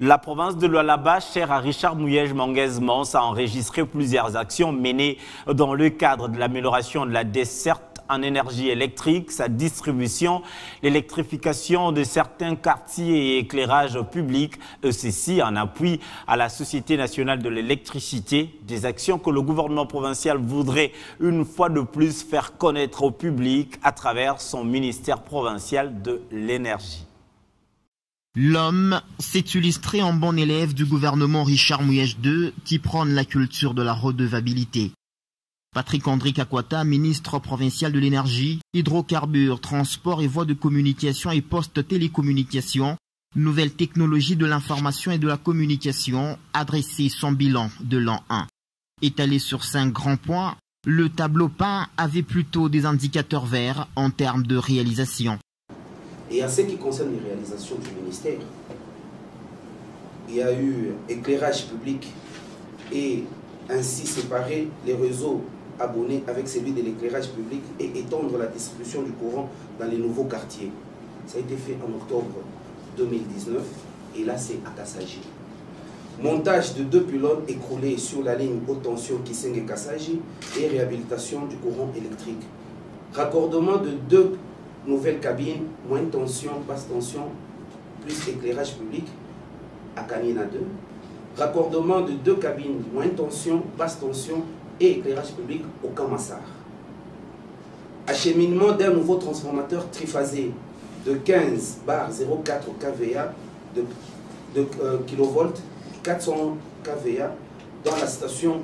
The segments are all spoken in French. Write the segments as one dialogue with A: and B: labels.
A: La province de Lualaba, chère à Richard Mouyej-Manguez-Mons, a enregistré plusieurs actions menées dans le cadre de l'amélioration de la desserte en énergie électrique, sa distribution, l'électrification de certains quartiers et éclairage public, ceci en appui à la Société nationale de l'électricité, des actions que le gouvernement provincial voudrait une fois de plus faire connaître au public à travers son ministère provincial de l'énergie.
B: L'homme s'est illustré en bon élève du gouvernement Richard Mouyej II qui prône la culture de la redevabilité. Patrick André Kakwata, ministre provincial de l'énergie, hydrocarbures, transport et voies de communication et post-télécommunication, nouvelles technologies de l'information et de la communication, a dressé son bilan de l'an 1. Étalé sur 5 grands points, le tableau peint avait plutôt des indicateurs verts en termes de réalisation.
C: Et en ce qui concerne les réalisations du ministère, il y a eu éclairage public et ainsi séparer les réseaux abonnés avec celui de l'éclairage public et étendre la distribution du courant dans les nouveaux quartiers. Ça a été fait en octobre 2019 et là c'est à Kassaji. Montage de 2 pylônes écroulés sur la ligne haute tension Kisenge-Kassaji et réhabilitation du courant électrique. Raccordement de 2 nouvelles cabines, moyenne tension, basse tension, plus éclairage public à Kanina 2. Raccordement de 2 cabines, moyenne tension, basse tension et éclairage public au Kamassar. Acheminement d'un nouveau transformateur triphasé de 15 bar 0,4 kVA de kV, 400 kVA dans la station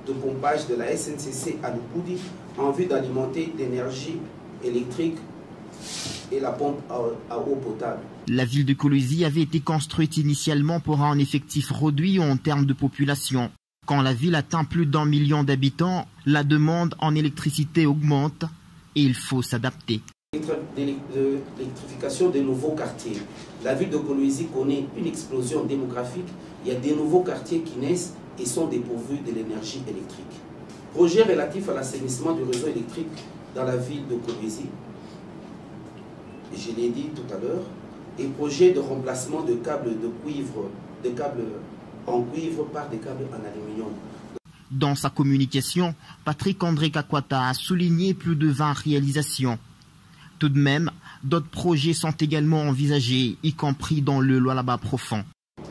C: de pompage de la SNCC à Luboudi en vue d'alimenter d'énergie électrique et la pompe à eau potable.
B: La ville de Kolwezi avait été construite initialement pour un effectif réduit en termes de population. Quand la ville atteint plus d'1 million d'habitants, la demande en électricité augmente et il faut s'adapter.
C: L'électrification des nouveaux quartiers. La ville de Kolwezi connaît une explosion démographique. Il y a des nouveaux quartiers qui naissent et sont dépourvus de l'énergie électrique. Projet relatif à l'assainissement du réseau électrique dans la ville de Kolwezi. Je l'ai dit tout à l'heure, et projet de remplacement de câbles de cuivre, de câbles en cuivre par des câbles en aluminium.
B: Dans sa communication, Patrick André Kakwata a souligné plus de 20 réalisations. Tout de même, d'autres projets sont également envisagés, y compris dans le Lualaba profond.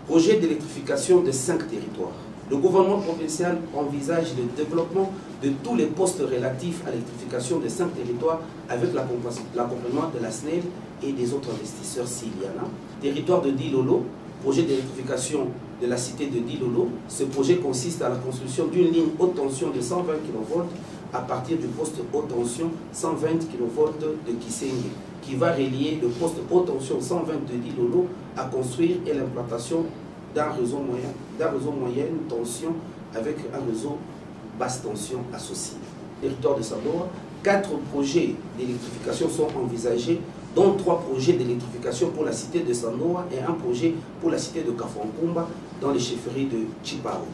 C: Projet d'électrification de 5 territoires. Le gouvernement provincial envisage le développement de tous les postes relatifs à l'électrification de 5 territoires avec l'accompagnement de la SNEL et des autres investisseurs s'il y en a. Territoire de Dilolo, projet d'électrification de la cité de Dilolo. Ce projet consiste à la construction d'une ligne haute tension de 120 kV à partir du poste haute tension 120 kV de Kisenge, qui va relier le poste haute tension 120 de Dilolo à construire et l'implantation d'un réseau moyenne tension avec un réseau basse tension associé. Territoire de Sandoa, 4 projets d'électrification sont envisagés, dont 3 projets d'électrification pour la cité de Sandoa et un projet pour la cité de Kafankumba dans les chefferies de Chipao.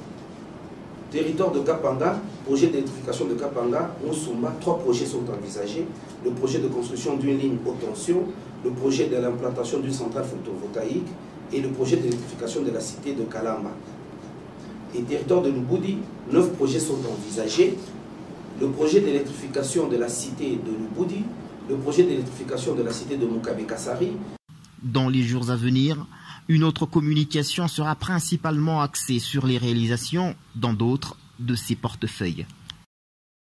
C: Territoire de Kapanga, projet d'électrification de Kapanga, Moussumba, 3 projets sont envisagés. Le projet de construction d'une ligne haute tension, le projet de l'implantation d'une centrale photovoltaïque et le projet d'électrification de la cité de Kalamba. Et territoire de Luboudi, 9 projets sont envisagés. Le projet d'électrification de la cité de Luboudi, le projet d'électrification de la cité de Mukabe-Kassari.
B: Dans les jours à venir, une autre communication sera principalement axée sur les réalisations dans d'autres de ces portefeuilles.